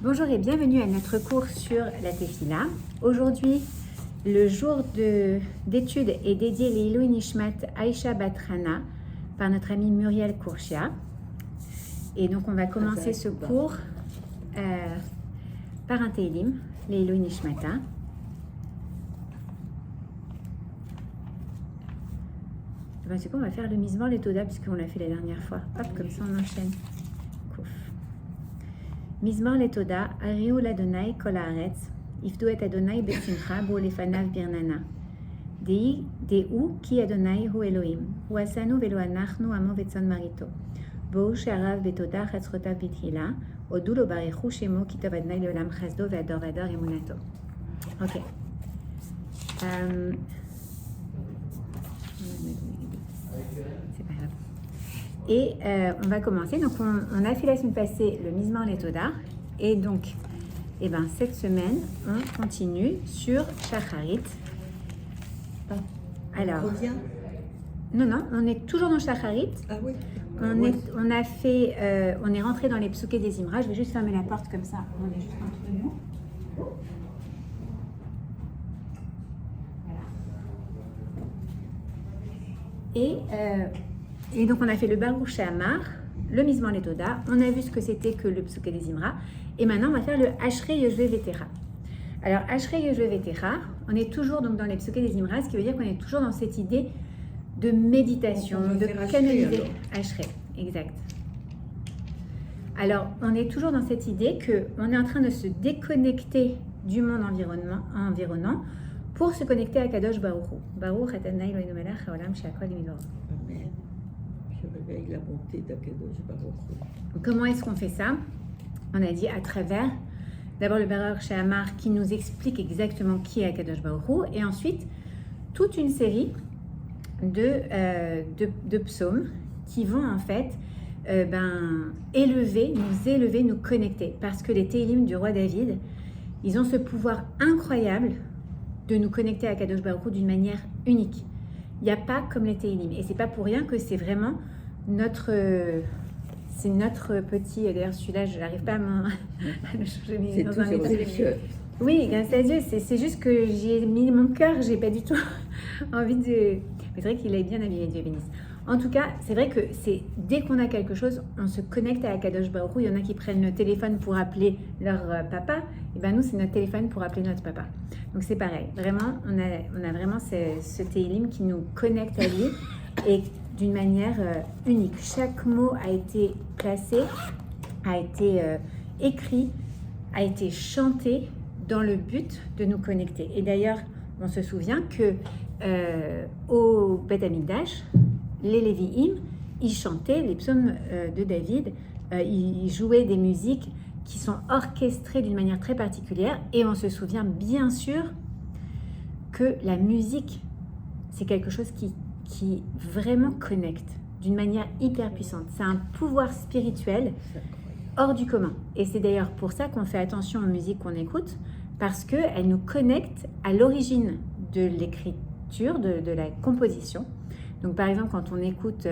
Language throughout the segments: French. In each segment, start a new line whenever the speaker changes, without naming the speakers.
Bonjour et bienvenue à notre cours sur la Tefila. Aujourd'hui, le jour d'étude est dédié Leilou Nishmat Aïcha Batrana par notre amie Muriel Kourchia. Et donc on va commencer ce cours par un Teilim, Leilou Nishmata. C'est quoi, on va faire le Mizmor Letoda puisqu'on l'a fait la dernière fois. Hop, comme ça on enchaîne. Kouf. Mizmor Letoda, Ariou l'Adonai kol haaretz, Ifdu et Adonai besimcha bo lefanav birnana. Dei ki Adonai hu Elohim, hu asanu velo anachnu amo vetzon marito. Bou she'arav betoda chatzrotav bithila, odu lo barechu shemo ki tov Adonai leolam chasdo ve'ador ve'ador emunato. Ok. C'est pas grave. Et on va commencer. Donc, on a fait la semaine passée le Mizmor Letoda. Et donc, cette semaine, on continue sur Shacharit. Alors, non, on est toujours dans Shacharit.
Ah oui.
On est rentré dans les psukés des Imra. Je vais juste fermer la porte comme ça. On est juste entre nous. Et donc on a fait le Baruch She'amar, le Mizmor Letoda, on a vu ce que c'était que le Psuké des Imra, et maintenant on va faire le Ashrei Yoshvei Vetera. Alors Ashrei Yoshvei Vetera, on est toujours donc dans les Psuké des Imra, ce qui veut dire qu'on est toujours dans cette idée de méditation, de canaliser Ashrei, exact. Alors on est toujours dans cette idée qu'on est en train de se déconnecter du monde environnant pour se connecter à Kadosh Baruch Hu. Baruch Adonai Eloheinu melech haolam she'akol bidbaro.
Amen. Je réveille la bonté d'Akadosh Baruch Hu.
Comment est-ce qu'on fait ça? On a dit à travers d'abord le Baruch She'amar qui nous explique exactement qui est Akadosh Baruch Hu, et ensuite toute une série de psaumes qui vont en fait élever, nous connecter, parce que les Télim du roi David, ils ont ce pouvoir incroyable de nous connecter à Kadosh Baruch Hu d'une manière unique. Il n'y a pas comme les Télim. Et c'est pas pour rien que c'est vraiment notre petit... D'ailleurs, celui-là, je n'arrive pas à le changer dans un état. Oui, grâce à Dieu. C'est juste que j'ai mis mon cœur. J'ai pas du tout envie de... Mais c'est vrai qu'il est bien habillé, Dieu bénisse. En tout cas, c'est vrai que dès qu'on a quelque chose, on se connecte à Kadosh Baruch Hu. Il y en a qui prennent le téléphone pour appeler leur papa. Et ben nous, c'est notre téléphone pour appeler notre papa. Donc c'est pareil. Vraiment, on a vraiment ce Télim qui nous connecte à lui et d'une manière unique. Chaque mot a été placé, a été écrit, a été chanté dans le but de nous connecter. Et d'ailleurs, on se souvient que au Beth Amikdash, les Lévi'im, ils chantaient les psaumes de David, ils jouaient des musiques qui sont orchestrées d'une manière très particulière, et on se souvient bien sûr que la musique, c'est quelque chose qui vraiment connecte d'une manière hyper puissante. C'est un pouvoir spirituel hors du commun. Et c'est d'ailleurs pour ça qu'on fait attention aux musiques qu'on écoute, parce qu'elles nous connectent à l'origine de l'écriture, de la composition. Donc par exemple, quand on écoute,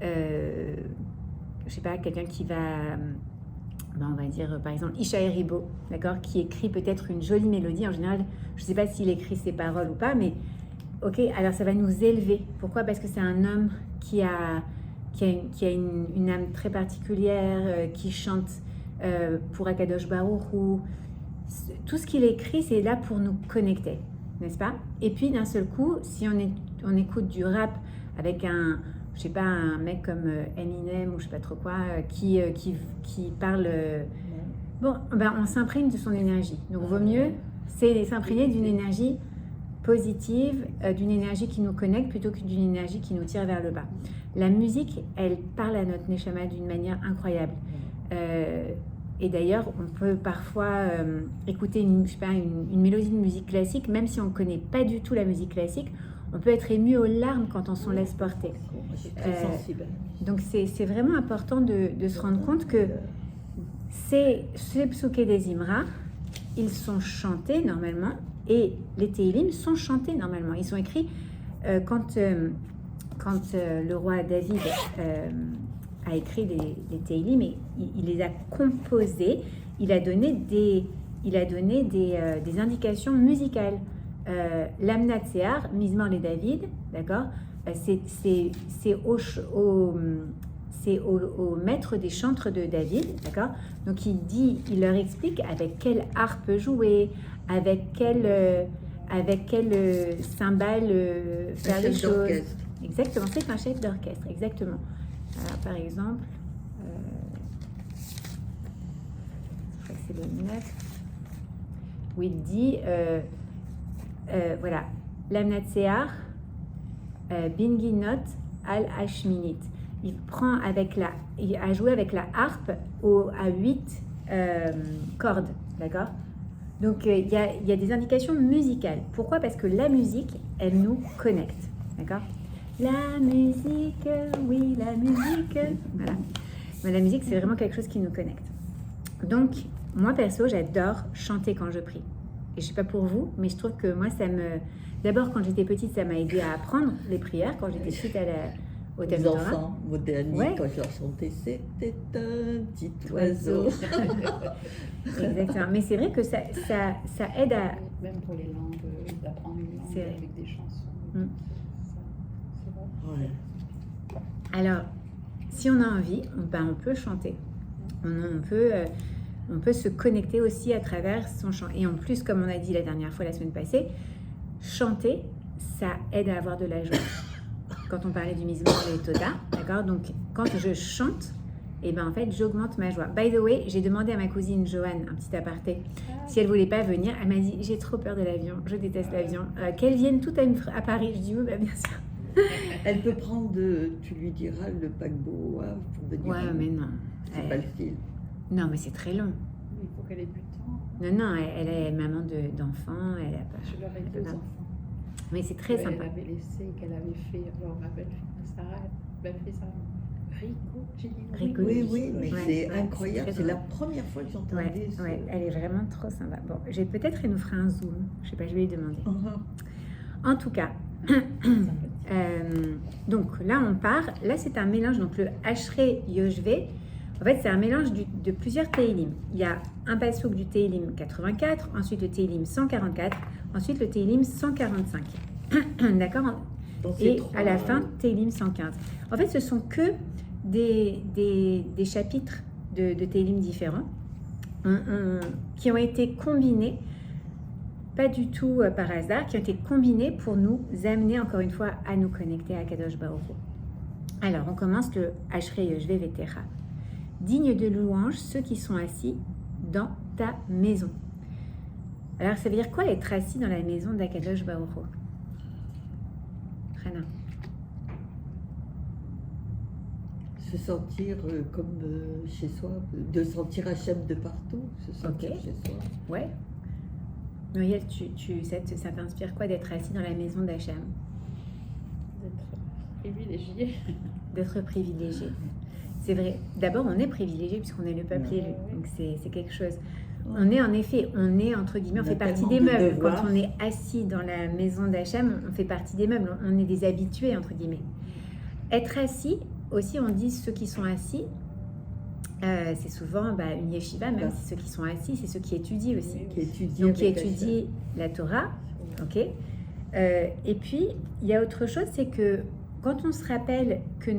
je sais pas, quelqu'un qui va, on va dire par exemple Ishaï Ribo, d'accord, qui écrit peut-être une jolie mélodie. En général, je sais pas s'il écrit ses paroles ou pas, mais ok, alors ça va nous élever. Pourquoi? Parce que c'est un homme qui a une âme très particulière, qui chante pour Akadosh Baruch Hu. Tout ce qu'il écrit, c'est là pour nous connecter, n'est-ce pas? Et puis d'un seul coup, si on écoute du rap avec un mec comme Eminem ou je sais pas trop quoi, qui parle, on s'imprègne de son énergie. Donc vaut mieux s'imprégner d'une énergie positive, d'une énergie qui nous connecte plutôt que d'une énergie qui nous tire vers le bas. La musique, elle parle à notre neshama d'une manière incroyable. Et d'ailleurs, on peut parfois écouter une mélodie de musique classique, même si on ne connaît pas du tout la musique classique, on peut être ému aux larmes quand on s'en laisse porter. Donc c'est vraiment important de se rendre compte que ces psukés des Imra, ils sont chantés normalement, et les Télim sont chantés normalement. Ils sont écrits quand le roi David a écrit les Télim, mais il les a composés il a donné des indications musicales. L'Amnatséar, Mizmor les David, d'accord, c'est au maître des chantres de David, d'accord. Donc il leur explique avec quelle harpe jouer, avec quel cymbale faire les choses. Exactement, c'est un chef d'orchestre, exactement. Alors, par exemple, je crois que c'est le 9, où il dit, voilà, l'Amnatséar, Binginot al-Hashminit. Il prend il a joué avec la harpe à 8 cordes, d'accord. Donc il y a des indications musicales. Pourquoi? Parce que la musique, elle nous connecte, d'accord. La musique, oui, la musique. Voilà. Mais la musique, c'est vraiment quelque chose qui nous connecte. Donc, moi, perso, j'adore chanter quand je prie. Et je ne sais pas pour vous, mais je trouve que moi, D'abord, quand j'étais petite, ça m'a aidé à apprendre les prières. Quand j'étais petite au Talmud Torah.
Les enfants, mon dernier, quand je leur chantais, c'était un petit oiseau.
Exactement. Mais c'est vrai que ça aide à...
Même pour les langues, d'apprendre une langue avec des chansons. C'est vrai.
Ouais.
Alors, si on a envie, on peut chanter. On peut se connecter aussi à travers son chant. Et en plus, comme on a dit la dernière fois, la semaine passée, chanter, ça aide à avoir de la joie. Quand on parlait du Mizmor et Toda, d'accord. Donc, quand je chante, et ben en fait, j'augmente ma joie. By the way, j'ai demandé à ma cousine Joanne, un petit aparté, si elle voulait pas venir. Elle m'a dit, j'ai trop peur de l'avion, je déteste l'avion. Qu'elle vienne toute à Paris. Je dis oui, bah, bien sûr.
Elle peut prendre, tu lui diras, le paquebot pour venir.
Ouais, mais non.
C'est pas le style.
Non, mais c'est très long.
Il faut qu'elle ait du temps.
Non, elle est maman d'enfants. Elle a pas.
Je leur ai 2 enfants.
Mais c'est très sympa.
Elle avait laissé, qu'elle avait fait, alors ma belle-fille Sarah, belle-fille Sarah, Rico.
Oui, mais
Ouais,
c'est
ouais,
incroyable.
c'est
C'est la première fois que j'entendais ça.
Ouais, elle est vraiment trop sympa. Bon, peut-être elle nous fera un zoom. Je sais pas, je vais lui demander. En tout cas, donc là on part. Là c'est un mélange. Donc le Ashrei Yoshvé, en fait c'est un mélange de plusieurs Teilim. Il y a un passouk du Teilim 84, ensuite le Teilim 144, ensuite le Teilim 145. D'accord. Et à la fin, Teilim 115. En fait, ce sont que des chapitres de Teilim différents qui ont été combinés, pas du tout par hasard, qui ont été combinés pour nous amener encore une fois à nous connecter à Kadosh Baruch Hu. Alors, on commence le Ashrei Yoshvé Vetecha. Digne de louange ceux qui sont assis dans ta maison. Alors, ça veut dire quoi être assis dans la maison d'Akadosh Baruch Hu? Rana.
Se sentir comme chez soi, de sentir Hachem de partout, se sentir chez soi.
Ouais. Noël, ça t'inspire quoi d'être assis dans la maison d'Hachem?
D'être privilégié.
D'être privilégié. C'est vrai. D'abord, on est privilégié puisqu'on est le peuple élu. Donc, c'est quelque chose. On est entre guillemets, on fait partie des meubles. Quand on est assis dans la maison d'Hachem, on fait partie des meubles. On est des habitués, entre guillemets. Être assis, aussi, on dit ceux qui sont assis, c'est souvent une yeshiva, même si ceux qui sont assis, c'est ceux qui étudient aussi.
Donc,
qui étudient la Torah. Ok. Et puis, il y a autre chose, c'est que quand on se rappelle que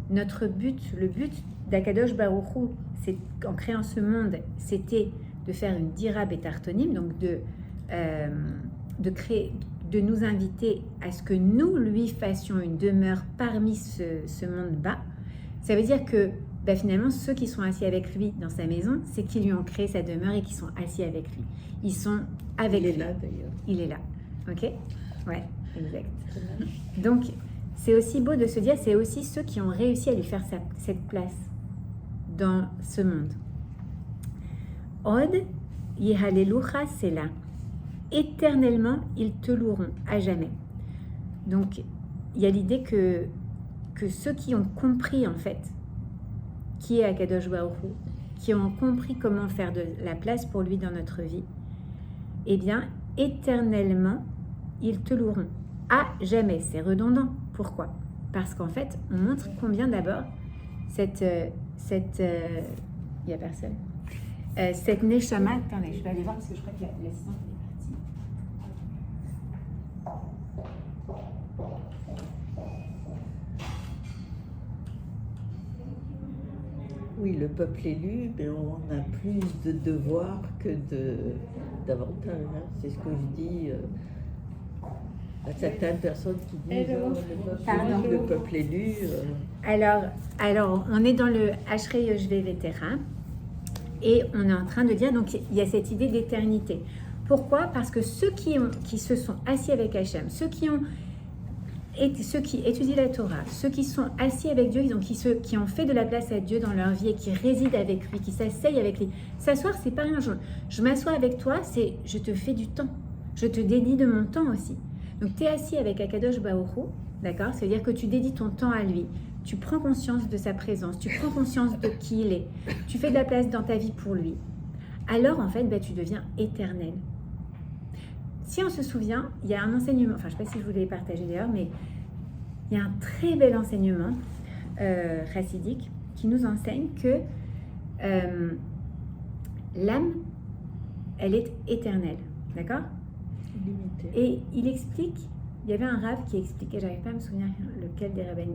notre but, le but d'Akadosh Baruch Hu, c'est en créant ce monde, c'était de faire une dira betartonim, donc de nous inviter à ce que nous lui fassions une demeure parmi ce monde bas. Ça veut dire que finalement, ceux qui sont assis avec lui dans sa maison, c'est qui lui ont créé sa demeure et qui sont assis avec lui. Ils sont avec lui.
Il est là d'ailleurs.
Il est là. Ok? Ouais, exact. Donc, c'est aussi beau de se dire, c'est aussi ceux qui ont réussi à lui faire cette place dans ce monde. Od Yehalelucha Sela. Éternellement, ils te loueront à jamais. Donc, il y a l'idée que ceux qui ont compris, en fait, qui est Akadosh Baruch Hu, qui ont compris comment faire de la place pour lui dans notre vie, eh bien, éternellement, ils te loueront à jamais. C'est redondant. Pourquoi? Parce qu'en fait, on montre combien d'abord il y a personne. cette neshama, attendez, je vais aller voir parce que je crois que l'assistante est partie.
Oui, le peuple élu, mais on a plus de devoirs que d'avantages. Hein. C'est ce que je dis à certaines personnes qui disent le peuple élu.
Alors, on est dans le Ashrei Yoshvei Vetera et on est en train de dire, donc il y a cette idée d'éternité. Pourquoi? Parce que ceux qui se sont assis avec Hachem, ceux qui étudient la Torah, ceux qui sont assis avec Dieu, donc qui ont fait de la place à Dieu dans leur vie et qui résident avec lui, qui s'asseyent avec lui. S'asseoir, c'est pas rien. Je m'assois avec toi, c'est je te fais du temps. Je te dédie de mon temps aussi. Donc, tu es assis avec Akadosh Baruch Hu, d'accord? Ça veut dire que tu dédies ton temps à lui. Tu prends conscience de sa présence, tu prends conscience de qui il est. Tu fais de la place dans ta vie pour lui. Alors, en fait, tu deviens éternel. Si on se souvient, il y a un enseignement, enfin, je ne sais pas si je vous l'ai partagé d'ailleurs, mais il y a un très bel enseignement chassidique qui nous enseigne que l'âme, elle est éternelle, d'accord?
Limité.
Et il explique, il y avait un rav qui expliquait, j'arrive pas à me souvenir lequel des rabbis,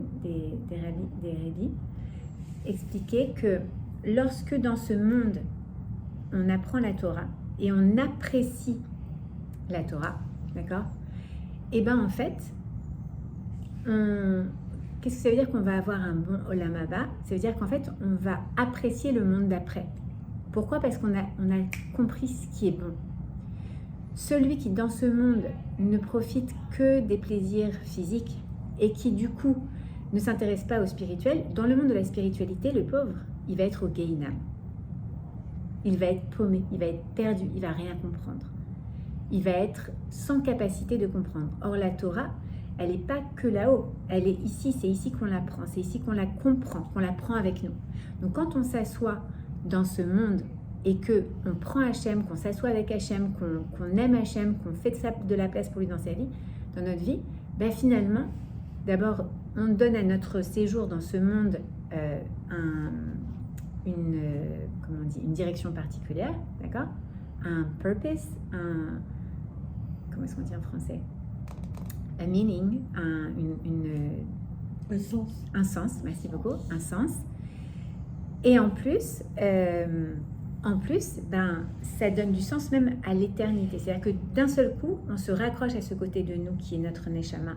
expliquait que lorsque dans ce monde, on apprend la Torah et on apprécie la Torah, d'accord? Et bien en fait, qu'est-ce que ça veut dire qu'on va avoir un bon Olam Haba? Ça veut dire qu'en fait, on va apprécier le monde d'après. Pourquoi? Parce qu'on a compris ce qui est bon. Celui qui, dans ce monde, ne profite que des plaisirs physiques et qui, du coup, ne s'intéresse pas au spirituel, dans le monde de la spiritualité, le pauvre, il va être au Gehinam. Il va être paumé, il va être perdu, il va rien comprendre. Il va être sans capacité de comprendre. Or, la Torah, elle n'est pas que là-haut, elle est ici, c'est ici qu'on l'apprend, c'est ici qu'on la comprend, qu'on la prend avec nous. Donc, quand on s'assoit dans ce monde et qu'on prend Hachem, qu'on s'assoit avec Hachem, qu'on aime Hachem, qu'on fait de la place pour lui dans sa vie, dans notre vie, finalement, d'abord, on donne à notre séjour dans ce monde une direction particulière, d'accord? Un purpose, comment est-ce qu'on dit en français? Un meaning,
Un sens.
Un sens, merci beaucoup, un sens. Et en plus, ça donne du sens même à l'éternité. C'est-à-dire que d'un seul coup, on se raccroche à ce côté de nous qui est notre Neshama.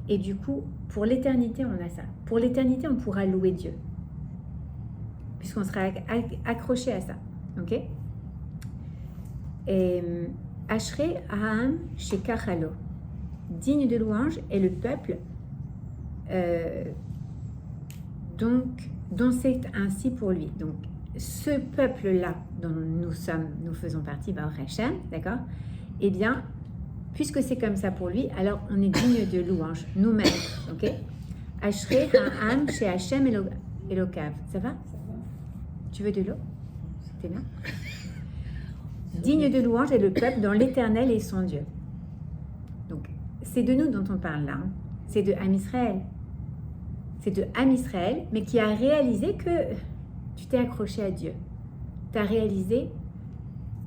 Et du coup, pour l'éternité, on a ça. Pour l'éternité, on pourra louer Dieu. Puisqu'on sera accroché à ça. Ok? Et Ashrei Ha'am Shekachalo. Digne de louange est le peuple dont c'est ainsi pour lui. Donc, ce peuple-là dont nous faisons partie, Baruch Hashem, d'accord? Eh bien, puisque c'est comme ça pour lui, alors on est digne de louange, nous-mêmes, ok? Ashrei Ha'am chez Hashem Elokav. Ça va? Tu veux de l'eau? T'es bien? Digne de louange est le peuple dont l'Éternel est son Dieu. Donc, c'est de nous dont on parle là. Hein. C'est de Am Israël. C'est de Am Israël, mais qui a réalisé que tu t'es accroché à Dieu. Tu as réalisé...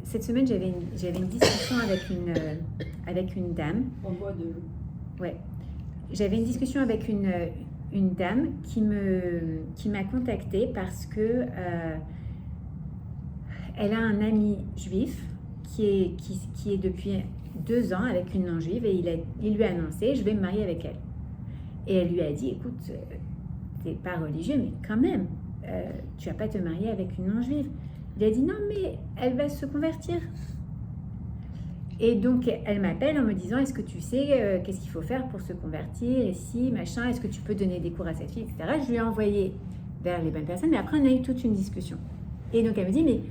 Cette semaine, j'avais une discussion avec une dame.
On boit de l'eau.
Ouais. J'avais une discussion avec une dame qui m'a contactée parce que elle a un ami juif qui est depuis 2 ans avec une non-juive et il lui a annoncé « je vais me marier avec elle ». Et elle lui a dit « écoute, t'es pas religieux, mais quand même, tu vas pas te marier avec une non-juive ». Il a dit « non, mais elle va se convertir ». Et donc, elle m'appelle en me disant « est-ce que tu sais qu'est-ce qu'il faut faire pour se convertir ici, machin, est-ce que tu peux donner des cours à cette fille, etc. » Je lui ai envoyé vers les bonnes personnes, mais après, on a eu toute une discussion. Et donc, elle me dit « mais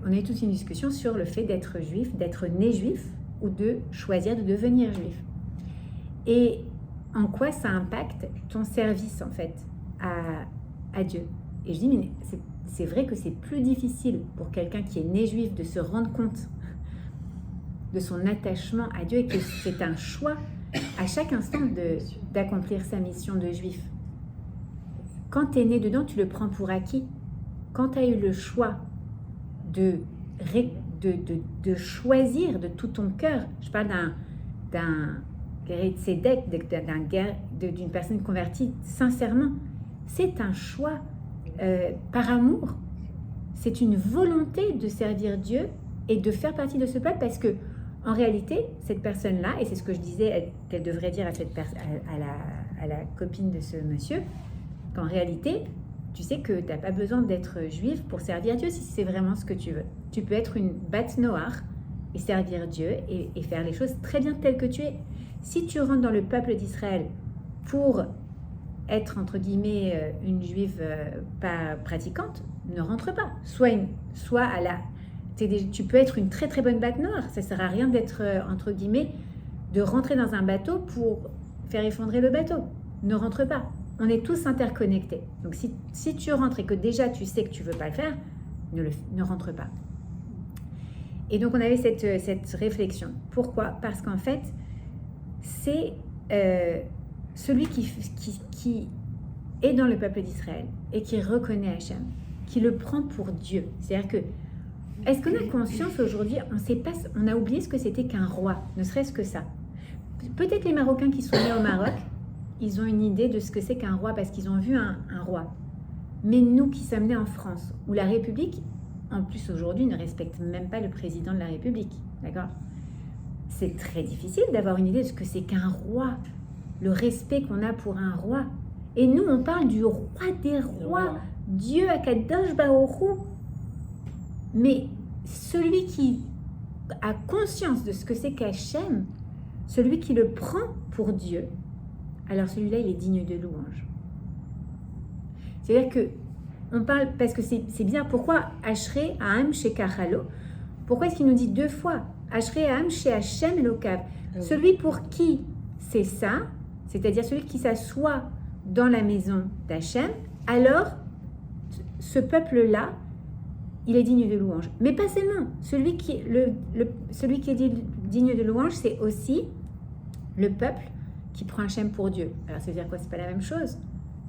on a eu toute une discussion sur le fait d'être juif, d'être né juif, ou de choisir de devenir juif. Et en quoi ça impacte ton service, en fait, à Dieu. Et je dis, mais c'est vrai que c'est plus difficile pour quelqu'un qui est né juif de se rendre compte de son attachement à Dieu et que c'est un choix à chaque instant d'accomplir sa mission de juif. Quand tu es né dedans, tu le prends pour acquis. quand tu as eu le choix de choisir de tout ton cœur, je parle d'un tzedek, d'une personne convertie sincèrement, c'est un choix par amour. C'est une volonté de servir Dieu et de faire partie de ce peuple parce que, en réalité, cette personne-là, et c'est ce que je disais qu'elle devrait dire à la copine de ce monsieur, qu'en réalité, tu sais que tu n'as pas besoin d'être juive pour servir Dieu si c'est vraiment ce que tu veux. Tu peux être une bat noire et servir Dieu et faire les choses très bien telles que tu es. Si tu rentres dans le peuple d'Israël pour être, entre guillemets, une juive pas pratiquante, ne rentre pas. Soit à la... Tu peux être une très très bonne bat noire. Ça ne sert à rien d'être, entre guillemets, de rentrer dans un bateau pour faire effondrer le bateau. Ne rentre pas. On est tous interconnectés. Donc si tu rentres et que déjà tu sais que tu ne veux pas le faire, ne rentre pas. Et donc on avait cette réflexion. Pourquoi? Parce qu'en fait, c'est celui qui est dans le peuple d'Israël et qui reconnaît Hachem, qui le prend pour Dieu. C'est-à-dire que, est-ce qu'on a conscience aujourd'hui, on a oublié ce que c'était qu'un roi, ne serait-ce que ça. Peut-être les Marocains qui sont nés au Maroc, ils ont une idée de ce que c'est qu'un roi parce qu'ils ont vu un roi. Mais nous qui sommes nés en France, où la République, en plus aujourd'hui, ne respecte même pas le président de la République, d'accord? C'est très difficile d'avoir une idée de ce que c'est qu'un roi, le respect qu'on a pour un roi. Et nous, on parle du roi des rois, Dieu Akadosh Baruch Hu. Mais celui qui a conscience de ce que c'est qu'Hachem, celui qui le prend pour Dieu, alors celui-là, il est digne de louange. C'est-à-dire que on parle, parce que c'est bizarre, pourquoi Ashrei Ha'am Shekachalo? Pourquoi est-ce qu'il nous dit deux fois Ashrei Ha'am She Hachem Elokav? Celui pour qui c'est ça, c'est-à-dire celui qui s'assoit dans la maison d'Hachem, alors ce peuple-là, il est digne de louange. Mais pas seulement. Celui qui est digne de louange, c'est aussi le peuple qui prend Hachem pour Dieu. Alors ça veut dire quoi? C'est pas la même chose?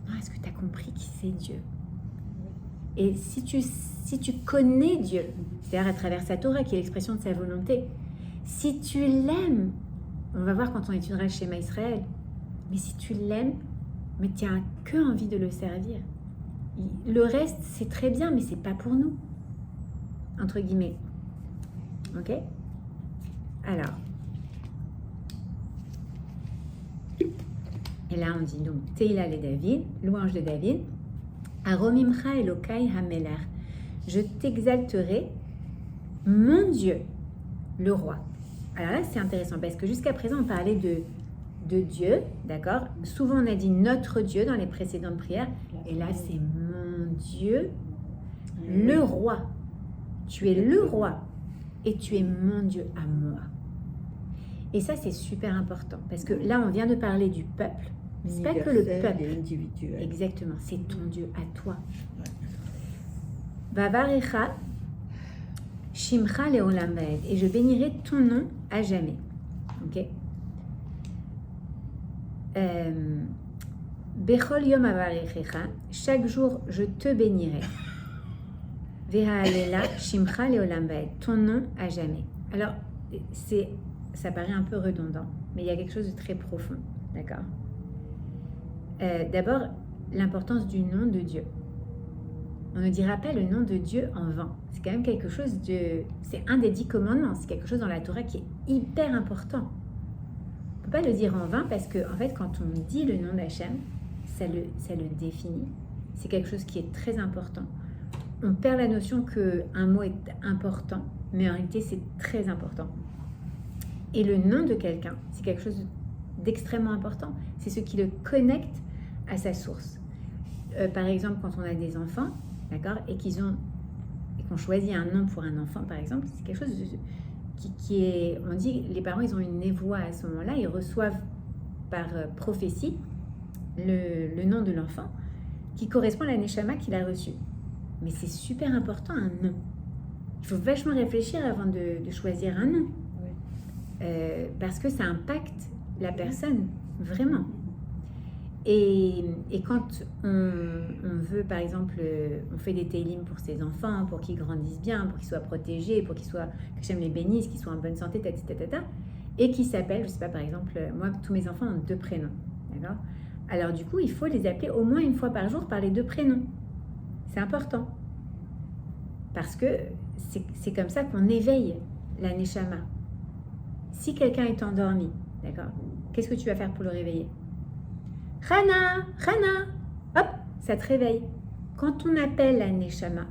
Non, est-ce que tu as compris qui c'est Dieu? Et si tu connais Dieu, c'est-à-dire à travers sa Torah, qui est l'expression de sa volonté, si tu l'aimes, on va voir quand on étudiera le schéma Israël, mais si tu l'aimes, mais tu n'as que envie de le servir. Le reste, c'est très bien, mais c'est pas pour nous. Entre guillemets. Ok? Alors. Et là, on dit donc, Teila le David, louange de David. Aromimcha Elokai Hameler. Je t'exalterai, mon Dieu, le roi. Alors là, c'est intéressant parce que jusqu'à présent, on parlait de Dieu, d'accord? Souvent, on a dit notre Dieu dans les précédentes prières. Et là, c'est mon Dieu, le roi. Tu es le roi et tu es mon Dieu à moi. Et ça, c'est super important parce que là, on vient de parler du peuple. Mais c'est pas que le peuple.
Individuel.
Exactement, c'est ton Dieu à toi. Vavarecha Shimcha Leolam Vaed. Et je bénirai ton nom à jamais. Ok? Bechol Yom Avarechecha. Chaque jour, je te bénirai. Vehalela Shimcha Leolam Vaed. Ton nom à jamais. Alors, ça paraît un peu redondant, mais il y a quelque chose de très profond. D'accord? D'abord, l'importance du nom de Dieu. On ne dira pas le nom de Dieu en vain. C'est quand même quelque chose de... C'est un des 10 commandements. C'est quelque chose dans la Torah qui est hyper important. On ne peut pas le dire en vain parce que, en fait, quand on dit le nom d'Hachem, ça le définit. C'est quelque chose qui est très important. On perd la notion qu'un mot est important, mais en réalité, c'est très important. Et le nom de quelqu'un, c'est quelque chose d'extrêmement important. C'est ce qui le connecte à sa source. Par exemple, quand on a des enfants, d'accord, et qu'on choisit un nom pour un enfant, par exemple, c'est quelque chose qui est... On dit, les parents, ils ont une névoie à ce moment-là, ils reçoivent par prophétie le nom de l'enfant qui correspond à la neshama qu'il a reçue. Mais c'est super important, un nom. Il faut vachement réfléchir avant de choisir un nom. Parce que ça impacte la personne, vraiment. Et quand on veut, par exemple, on fait des télim pour ses enfants, pour qu'ils grandissent bien, pour qu'ils soient protégés, pour qu'ils soient, que j'aime les bénisse, qu'ils soient en bonne santé, et qui s'appellent, je sais pas, par exemple, moi, tous mes enfants ont 2 prénoms, d'accord? Alors du coup, il faut les appeler au moins une fois par jour par les 2 prénoms. C'est important. Parce que c'est comme ça qu'on éveille la neshama. Si quelqu'un est endormi, d'accord, qu'est-ce que tu vas faire pour le réveiller? Rana, Rana, hop, ça te réveille. Quand on appelle la neshama,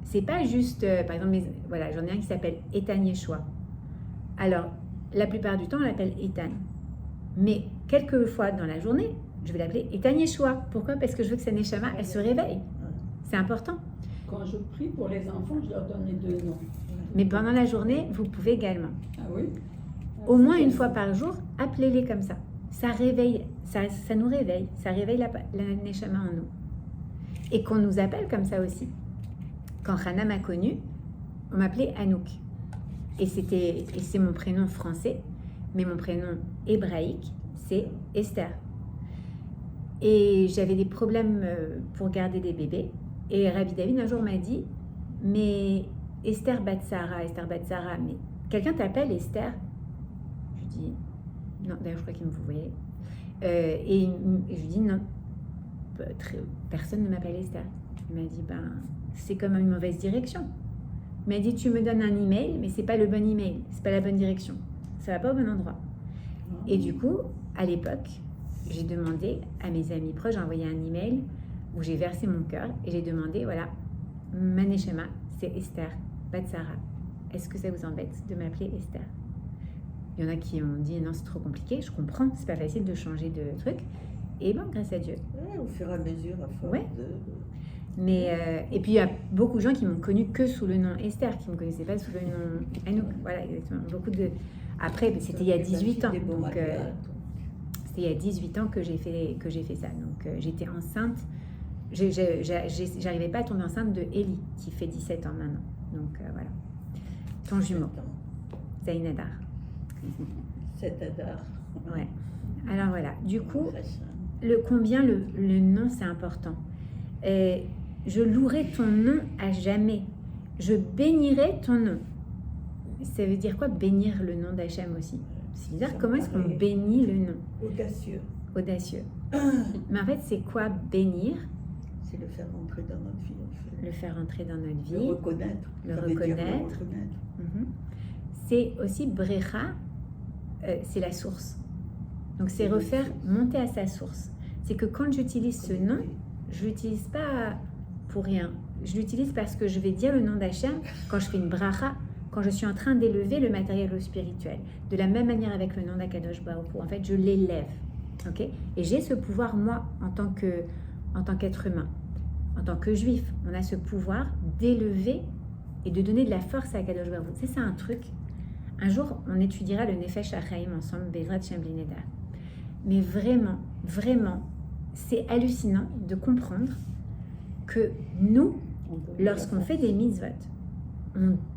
c'est pas juste, par exemple, voilà, j'en ai un qui s'appelle Etan Yeshua. Alors, la plupart du temps, on l'appelle Etan. Mais quelques fois dans la journée, je vais l'appeler Etan Yeshua. Pourquoi? Parce que je veux que sa neshama, elle se réveille. C'est important.
Quand je prie pour les enfants, je leur donne les 2 noms.
Mais pendant la journée, vous pouvez également.
Ah oui?
Au moins une fois par jour, appelez-les comme ça. Ça réveille, ça nous réveille, ça réveille la neshama en nous. Et qu'on nous appelle comme ça aussi. Quand Hana m'a connue, on m'appelait Anouk. Et c'est mon prénom français, mais mon prénom hébraïque, c'est Esther. Et j'avais des problèmes pour garder des bébés. Et Rabbi David un jour m'a dit, mais Esther Batsara, mais quelqu'un t'appelle Esther? Je dis, non, d'ailleurs je crois qu'il me voyait. Et je lui dis, non, personne ne m'appelle Esther. Il m'a dit, ben, c'est comme une mauvaise direction. Il m'a dit, tu me donnes un email, mais c'est pas le bon email, c'est pas la bonne direction. Ça va pas au bon endroit. Et du coup, à l'époque, j'ai demandé à mes amis proches, j'ai envoyé un email où j'ai versé mon cœur et j'ai demandé, voilà, ma neshama, c'est Esther Batsara. Est-ce que ça vous embête de m'appeler Esther? Il y en a qui ont dit, non, c'est trop compliqué, je comprends, c'est pas facile de changer de truc. Et bon, grâce à Dieu.
Ouais, au fur et à mesure, à force
Ouais.
de...
Mais, et puis, il y a beaucoup de gens qui m'ont connue que sous le nom Esther, qui ne me connaissaient pas sous le nom Anouk. Voilà, exactement. Beaucoup de... Après, c'était il y a 18 ans. Donc, c'était il y a 18 ans que j'ai fait ça. Donc, j'étais enceinte. J'arrivais pas à tomber enceinte de Ellie, qui fait 17 ans maintenant. Donc, voilà. Ton jumeau, Zainadar.
Cet Adar.
Ouais. Alors, voilà. Du coup, combien le nom, c'est important. Je louerai ton nom à jamais. Je bénirai ton nom. Ça veut dire quoi, bénir le nom d'Hachem aussi? C'est bizarre, comment est-ce qu'on bénit le nom?
Audacieux.
Audacieux. Mais en fait, c'est quoi bénir?
C'est le faire rentrer dans notre vie, en fait.
Le faire entrer dans notre vie.
Le reconnaître.
Le
Ça veut dire
reconnaître. C'est aussi brecha, c'est la source. Donc, c'est refaire monter à sa source. C'est que quand j'utilise ce nom, je l'utilise pas pour rien. Je l'utilise parce que je vais dire le nom d'Hachem quand je fais une bracha, quand je suis en train d'élever le matériel spirituel. De la même manière avec le nom d'Akadosh Baruch Hu. En fait, je l'élève. Okay? Et j'ai ce pouvoir, moi, en tant qu'être humain, en tant que juif, on a ce pouvoir d'élever et de donner de la force à Akadosh Baruch Hu. C'est un truc. Un jour, on étudiera le Nefesh HaChaim ensemble, Bezrat Shem Bli Neder. Mais vraiment, vraiment, c'est hallucinant de comprendre que nous, lorsqu'on fait des mitzvot,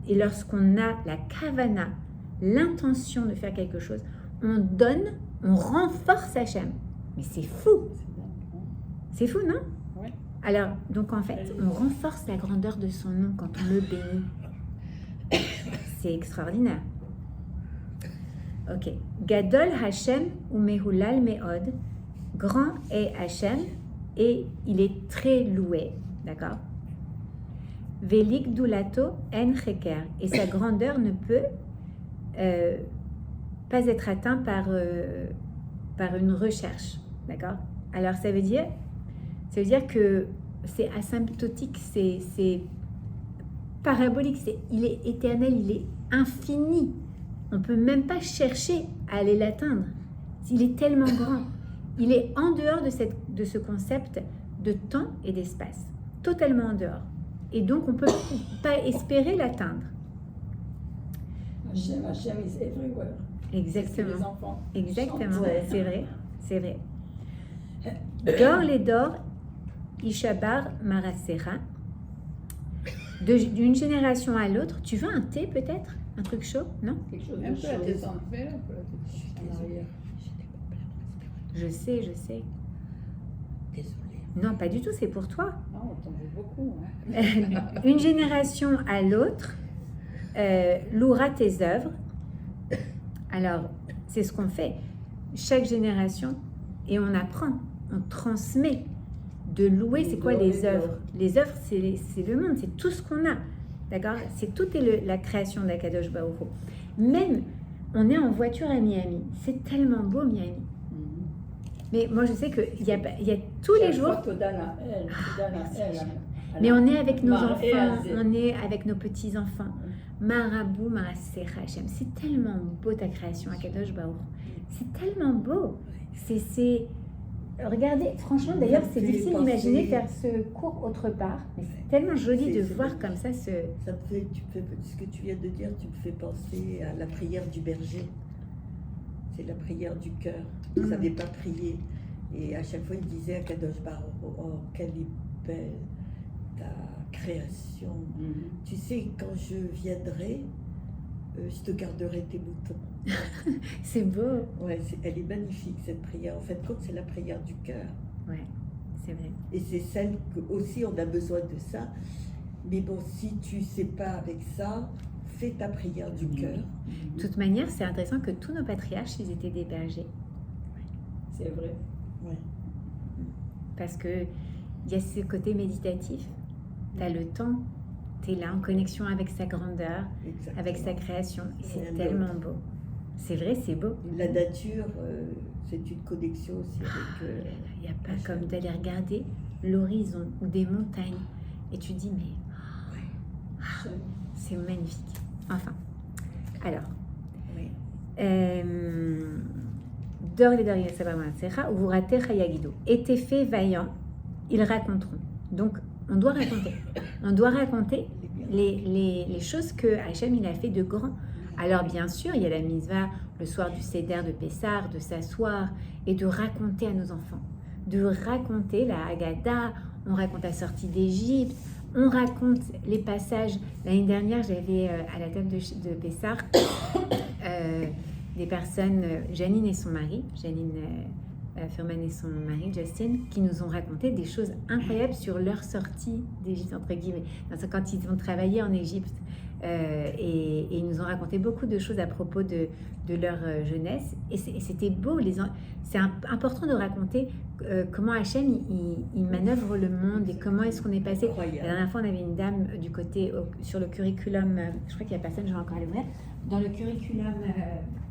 et lorsqu'on a la kavana, l'intention de faire quelque chose, on donne, on renforce Hachem. Mais c'est fou! C'est fou, non?
Oui.
Alors, donc en fait, on renforce la grandeur de son nom quand on le bénit. C'est extraordinaire. Ok. Gadol Hachem ou Mehulal Meod. Grand est Hachem et il est très loué. D'accord? Velik Dulato en Cheker. Et sa grandeur ne peut pas être atteinte par une recherche. D'accord? Alors ça veut dire que c'est asymptotique, c'est parabolique, il est éternel, il est infini. On ne peut même pas chercher à aller l'atteindre. Il est tellement grand. Il est en dehors de ce concept de temps et d'espace. Totalement en dehors. Et donc, on ne peut pas espérer l'atteindre.
Hachem is everywhere.
Exactement.
Les enfants.
Exactement.
Ouais.
C'est vrai. C'est vrai. Dor les dor, Ishabar Marasera. D'une génération à l'autre, tu veux un thé peut-être? Un truc chaud? Non?
Quelque chose
Un
de
peu la tête
chaud.
en arrière, un peu la tête en arrière.
Je sais.
désolée.
Non, pas du tout, c'est pour toi.
Non, on t'en veut beaucoup. Hein.
Une génération à l'autre louera tes œuvres. Alors, c'est ce qu'on fait. Chaque génération, et on apprend, on transmet. De louer, c'est quoi les œuvres? Les œuvres, c'est le monde, c'est tout ce qu'on a. D'accord? Tout est la création d'Akadosh Baruch Hu. Même, on est en voiture à Miami. C'est tellement beau, Miami. Mais moi, je sais qu'il y a tous les jours... Mais on est avec nos enfants, on est avec nos petits-enfants. Marabou, Marasera, Hachem. C'est tellement beau ta création, Akadosh Baruch. C'est tellement beau. Regardez, franchement, d'ailleurs, c'est difficile d'imaginer faire ce cours autre part. Mais c'est tellement joli de voir comme ça ce...
Ça me fait, ce que tu viens de dire, tu me fais penser à la prière du berger. C'est la prière du cœur. Il ne savait pas prier. Et à chaque fois, il disait à Kadosh Baruch, oh, quelle est belle ta création. Tu sais, quand je viendrai, je te garderai tes moutons.
C'est beau.
Ouais, elle est magnifique, cette prière. En fait, c'est la prière du cœur.
Ouais, c'est vrai.
Et c'est celle que aussi on a besoin de ça. Mais bon, si tu ne sais pas avec ça, fais ta prière du cœur.
De toute manière, c'est intéressant que tous nos patriarches, ils étaient des bergers.
C'est vrai.
Ouais.
Parce qu'il y a ce côté méditatif. Tu as le temps, tu es là en connexion avec sa grandeur,
Exactement.
avec sa création. Et c'est tellement beau. C'est vrai, c'est beau.
La nature, c'est une connexion aussi avec...
Il n'y a pas comme d'aller regarder l'horizon ou des montagnes. Et tu dis, mais c'est magnifique. Enfin, alors...
Oui.
Dor les Dorier Sabamansecha, ou Ratecha Yagido. Et tes faits vaillants, ils raconteront. Donc, on doit raconter. On doit raconter les choses que Hachem il a fait de grand. Alors, bien sûr, il y a la mitzvah le soir du Seder de Pessar, de s'asseoir et de raconter à nos enfants. De raconter la Haggadah, on raconte la sortie d'Égypte, on raconte les passages. L'année dernière, j'avais à la table de Pessar des personnes, Janine et son mari, Janine Furman et son mari, Justin, qui nous ont raconté des choses incroyables sur leur sortie d'Égypte, entre guillemets, quand ils ont travaillé en Égypte. Et ils nous ont raconté beaucoup de choses à propos de leur jeunesse. Et c'était beau. C'est important de raconter comment Hachem il manœuvre le monde et comment est-ce qu'on est passé. La dernière fois, on avait une dame du côté, sur le curriculum, je crois qu'il n'y a personne, je vais encore l'ouvrir. Dans le curriculum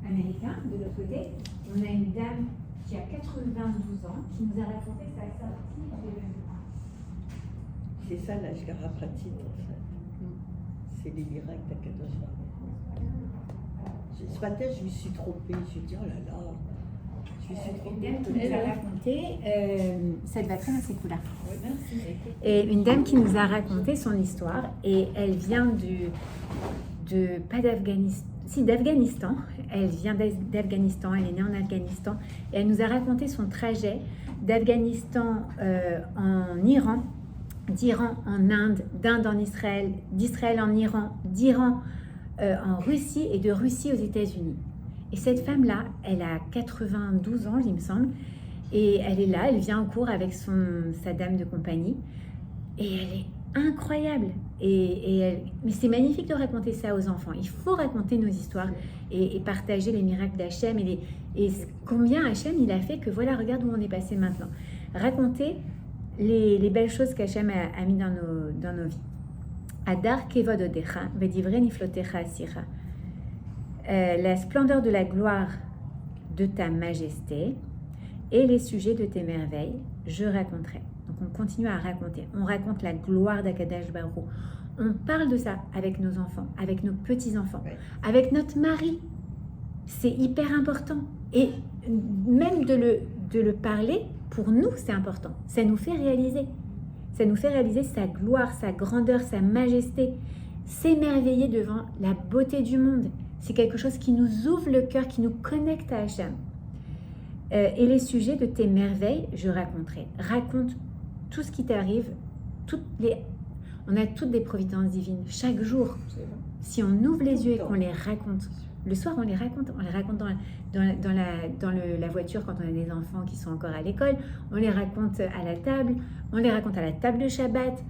américain, de l'autre côté, on a une dame qui a 92 ans, qui nous a raconté sa sortie de...
C'est ça l'Ashgara pratique, en fait. C'est les miracles d'Akadosh Baruch. Ce matin, je me suis trompée. Je me suis dit, oh là là, je me suis trompée.
Une dame qui nous a raconté, ça te va très bien ces coups-là.
Oui, merci.
Et une dame qui nous a raconté son histoire, et elle vient pas d'Afghanistan, si d'Afghanistan, elle vient d'Afghanistan, elle est née en Afghanistan, et elle nous a raconté son trajet d'Afghanistan en Iran, d'Iran en Inde, d'Inde en Israël, d'Israël en Iran, d'Iran en Russie et de Russie aux États-Unis. Et cette femme-là, elle a 92 ans, il me semble, et elle est là, elle vient en cours avec sa dame de compagnie, et elle est incroyable. Mais c'est magnifique de raconter ça aux enfants. Il faut raconter nos histoires et partager les miracles d'Hachem et combien Hachem il a fait que voilà, regarde où on est passé maintenant. Raconter les belles choses qu'Hachem a mis dans nos vies. Adar kevod odecha, vedivre niflotecha asira. La splendeur de la gloire de ta majesté et les sujets de tes merveilles, je raconterai. Donc on continue à raconter. On raconte la gloire d'Akadosh Baruch Hu. On parle de ça avec nos enfants, avec nos petits-enfants, avec notre mari. C'est hyper important. Et même de le parler, pour nous, c'est important. Ça nous fait réaliser. Ça nous fait réaliser sa gloire, sa grandeur, sa majesté. S'émerveiller devant la beauté du monde. C'est quelque chose qui nous ouvre le cœur, qui nous connecte à Hachem. Et les sujets de tes merveilles, je raconterai. Raconte tout ce qui t'arrive. On a toutes des providences divines. Chaque jour, si on ouvre les yeux et qu'on les raconte, Le soir, on les raconte dans la voiture quand on a des enfants qui sont encore à l'école, on les raconte à la table, on les raconte à la table de Shabbat.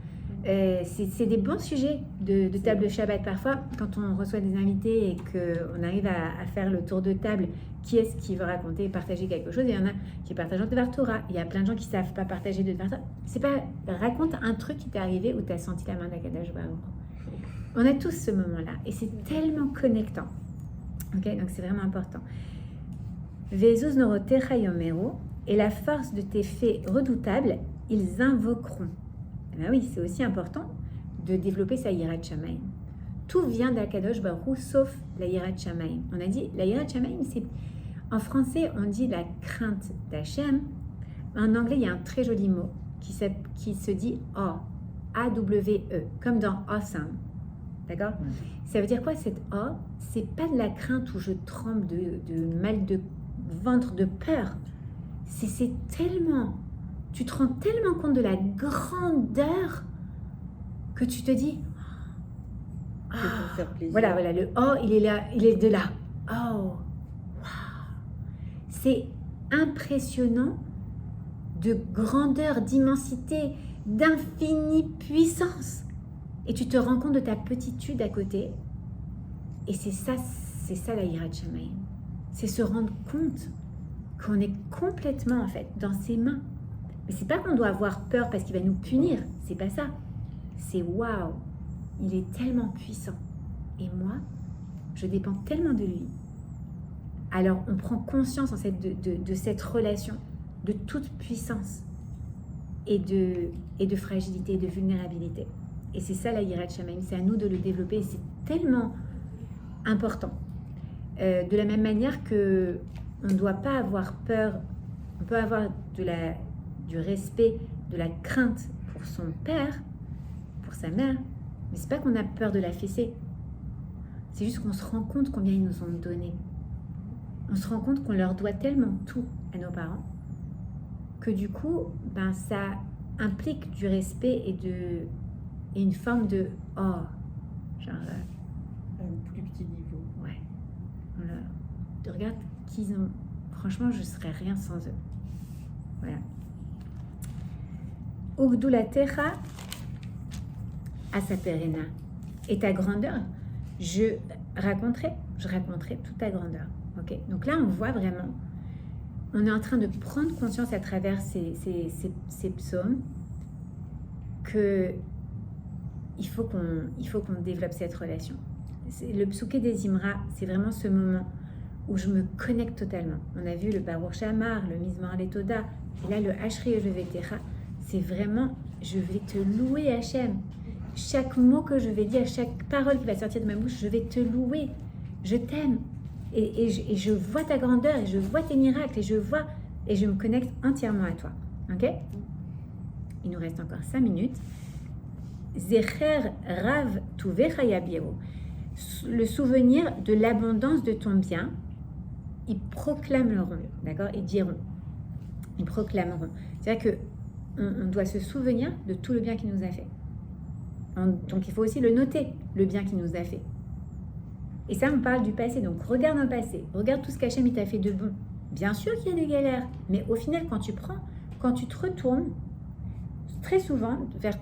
C'est des bons sujets de table de Shabbat parfois, quand on reçoit des invités et qu'on arrive à faire le tour de table, qui est-ce qui veut raconter, partager quelque chose. Il y en a qui partagent de Devar Torah, il y a plein de gens qui ne savent pas partager de Devar Torah. C'est pas, raconte un truc qui t'est arrivé où tu as senti la main d'Akadosh Baruch Hu. On a tous ce moment-là et c'est tellement connectant. Okay, donc c'est vraiment important. Vezuz norotecha yomeru, et la force de tes faits redoutables, ils invoqueront. Eh bien oui, c'est aussi important de développer sa yirat shamayim. Tout vient d'Akadosh Baruch Hu, sauf la yirat shamayim. On a dit la yirat shamayim, c'est en français on dit la crainte d'Hachem. En anglais il y a un très joli mot qui se dit A-W-E, comme dans awesome. D'accord? Ça veut dire quoi cette A? C'est pas de la crainte où je tremble de mal de ventre, de peur. C'est tellement, tu te rends tellement compte de la grandeur que tu te dis,
pour faire plaisir.
voilà, le oh, il est là, il est de là. Oh, wow. C'est impressionnant de grandeur, d'immensité, d'infinie puissance. Et tu te rends compte de ta petitude à côté. Et c'est ça la yirat shamayim. C'est se rendre compte qu'on est complètement en fait dans ses mains. Mais c'est pas qu'on doit avoir peur parce qu'il va nous punir. C'est pas ça. C'est waouh, il est tellement puissant. Et moi, je dépends tellement de lui. Alors on prend conscience en fait de cette relation, de toute puissance et de fragilité, de vulnérabilité. Et c'est ça la yirat shamayim, c'est à nous de le développer, c'est tellement important. De la même manière que on ne doit pas avoir peur, on peut avoir du respect, de la crainte pour son père, pour sa mère, mais c'est pas qu'on a peur de la fesser, c'est juste qu'on se rend compte combien ils nous ont donné. On se rend compte qu'on leur doit tellement tout à nos parents que du coup, ça implique du respect et une forme de genre
un plus petit niveau.
Ouais. De regarde qu'ils ont. Franchement, je serais rien sans eux. Voilà. Ugdulatecha asaperena. Et ta grandeur, je raconterai toute ta grandeur. Ok. Donc là, on voit vraiment. On est en train de prendre conscience à travers ces psaumes que il faut qu'on développe cette relation. Le Psuké des Imra, c'est vraiment ce moment où je me connecte totalement. On a vu le Baruch Shamar, le Mizmor Letoda, et là le Ashri Yevetecha, c'est vraiment, je vais te louer Hachem. Chaque mot que je vais dire, chaque parole qui va sortir de ma bouche, je vais te louer. Je t'aime. Et je vois ta grandeur, et je vois tes miracles, et je me connecte entièrement à toi. Ok? Il nous reste encore 5 minutes. Zecher Rav Tuvecha Yabiru. Le souvenir de l'abondance de ton bien, ils proclameront, d'accord? Ils proclameront. C'est-à-dire qu'on doit se souvenir de tout le bien qu'il nous a fait. Donc il faut aussi le noter, le bien qu'il nous a fait. Et ça, on parle du passé. Donc regarde un passé, regarde tout ce qu'Hachem t'a fait de bon. Bien sûr qu'il y a des galères, mais au final, quand tu te retournes, très souvent, vers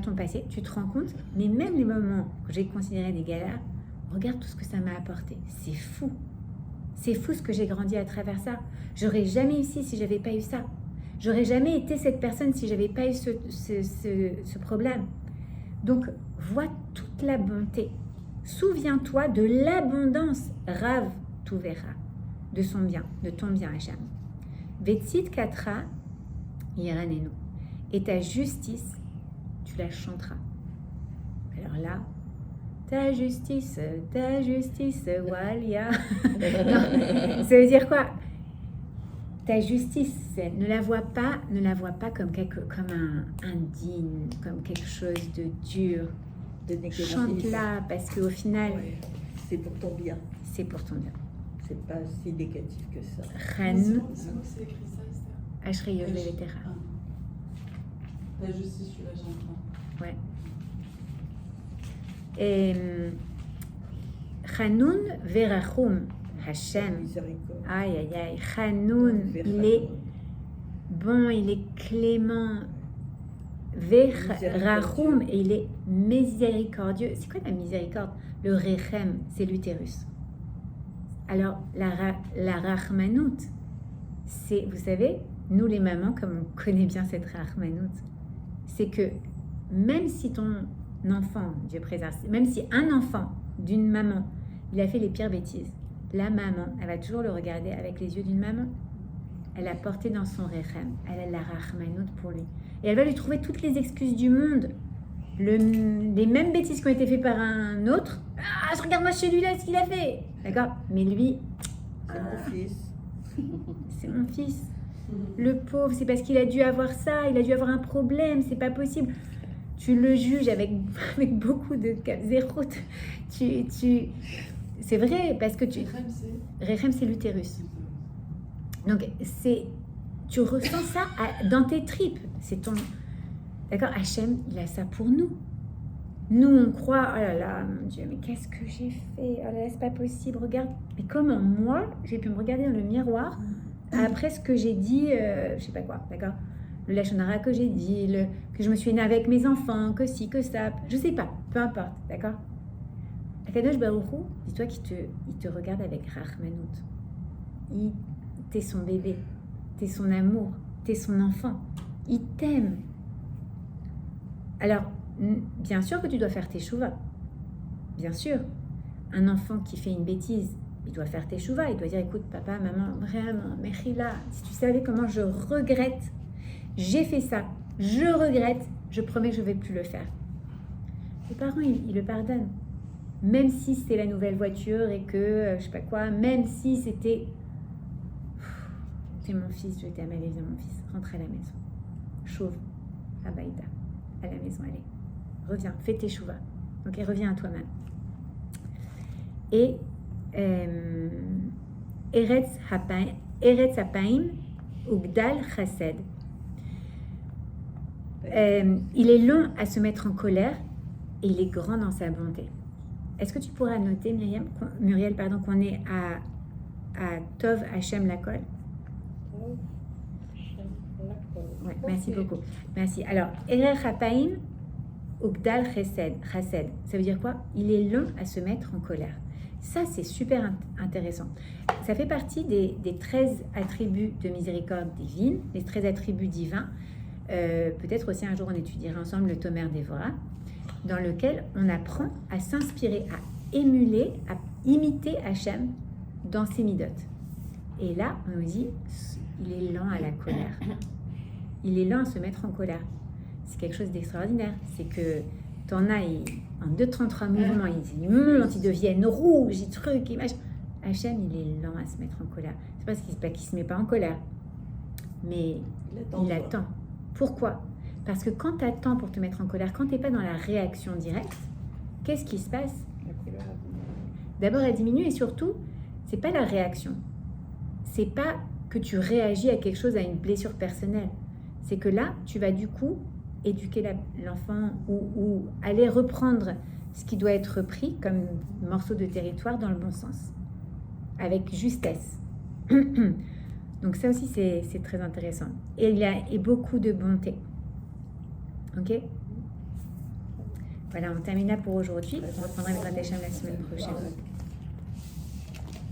ton passé, tu te rends compte, mais même les moments que j'ai considérés des galères, regarde tout ce que ça m'a apporté. C'est fou. C'est fou ce que j'ai grandi à travers ça. J'aurais jamais eu ci si j'avais pas eu ça. J'aurais jamais été cette personne si j'avais pas eu ce problème. Donc, vois toute la bonté. Souviens-toi de l'abondance, Rav Tuvecha, de son bien, de ton bien, Hachem. Vetsit Katra Yiranenu. Et ta justice, tu la chanteras. Alors là, ta justice, Walia. Non, ça veut dire quoi? Ta justice, ne la vois pas comme un indigne, comme quelque chose de dur.
De négatif.
Chante-la, parce qu'au final,
c'est pour ton bien.
C'est pour ton bien.
C'est pas si négatif que ça.
Ren,
C'est écrit ça, Esther.
Ashri Yevetecha.
La justice, tu la chanteras.
Ouais. Et Chanoun verachum Hashem.
Miséricorde.
Aïe, aïe, aïe. Chanoun, il est bon, il est clément. Verachum, et il est miséricordieux. C'est quoi la miséricorde? Le rechem, c'est l'utérus. Alors, la rachmanout, c'est, vous savez, nous les mamans, comme on connaît bien cette rachmanout, c'est que même si ton enfant, Dieu préserve, même si un enfant d'une maman, il a fait les pires bêtises, la maman, elle va toujours le regarder avec les yeux d'une maman. Elle a porté dans son rechem, elle a la rachmanout pour lui. Et elle va lui trouver toutes les excuses du monde. Les mêmes bêtises qui ont été faites par un autre. Ah, je regarde moi celui-là, ce qu'il a fait. D'accord? Mais lui,
C'est mon fils.
c'est mon fils. Le pauvre, c'est parce qu'il a dû avoir ça, il a dû avoir un problème, c'est pas possible. Tu le juges avec beaucoup de zéro. C'est vrai, parce que Rechem, c'est l'utérus. Donc, tu ressens ça dans tes tripes. C'est ton... D'accord? Hachem, il a ça pour nous. Nous, on croit, oh là là, mon Dieu, mais qu'est-ce que j'ai fait? Oh là là, c'est pas possible, regarde. Mais comment moi, j'ai pu me regarder dans le miroir après ce que j'ai dit, je sais pas quoi, d'accord? Le lachon hara que j'ai dit, que je me suis énervée avec mes enfants, que si, que ça, je sais pas, peu importe, d'accord? Akadosh Baruch Hu, dis-toi il te regarde avec rachmanout. T'es son bébé, t'es son amour, t'es son enfant. Il t'aime. Alors, bien sûr que tu dois faire tes chouvas. Bien sûr. Un enfant qui fait une bêtise, il doit faire tes chouvas. Il doit dire, écoute, papa, maman, vraiment, Mechila, si tu savais comment je regrette, j'ai fait ça, je regrette, je promets que je ne vais plus le faire. Les parents, ils le pardonnent. Même si c'était la nouvelle voiture et que, je sais pas quoi, même si c'était... C'est mon fils, je t'aime, allez, viens mon fils, rentre à la maison. Chauve, à Baïda, à la maison, allez. Reviens, fais tes chouvas. Ok, reviens à toi-même. Et Eretz Hapaim Ugdal Chased. Il est long à se mettre en colère et il est grand dans sa bonté. Est-ce que tu pourras noter, Muriel, qu'on est à Tov Hashem Lakol? Ouais, merci beaucoup. Merci. Alors, Eretz Hapaim Ugdal Chased. Ça veut dire quoi? Il est long à se mettre en colère. Ça, c'est super intéressant. Ça fait partie des 13 attributs de miséricorde divine, les 13 attributs divins. Peut-être aussi un jour, on étudiera ensemble le Tomer Dévorah, dans lequel on apprend à s'inspirer, à émuler, à imiter Hachem dans ses midotes. Et là, on nous dit, il est lent à la colère. Il est lent à se mettre en colère. C'est quelque chose d'extraordinaire. C'est que t'en as, en 2-33 mouvements, ils montent, ils deviennent rouges, ils trucs, ils machin. Hachem, il est lent à se mettre en colère. C'est pas qu'il ne se met pas en colère, mais il attend. Pourquoi? Parce que quand tu attends pour te mettre en colère, quand tu n'es pas dans la réaction directe, qu'est-ce qui se passe? D'abord, elle diminue et surtout, c'est pas la réaction. C'est pas que tu réagis à quelque chose, à une blessure personnelle. C'est que là, tu vas du coup éduquer l'enfant ou aller reprendre ce qui doit être repris comme morceau de territoire dans le bon sens, avec justesse. Donc ça aussi, c'est très intéressant. Et il y a beaucoup de bonté. Ok? Voilà, on termine là pour aujourd'hui. On reprendra les Ratachem la semaine prochaine.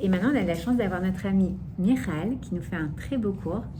Et maintenant, on a la chance d'avoir notre amie Michal qui nous fait un très beau cours.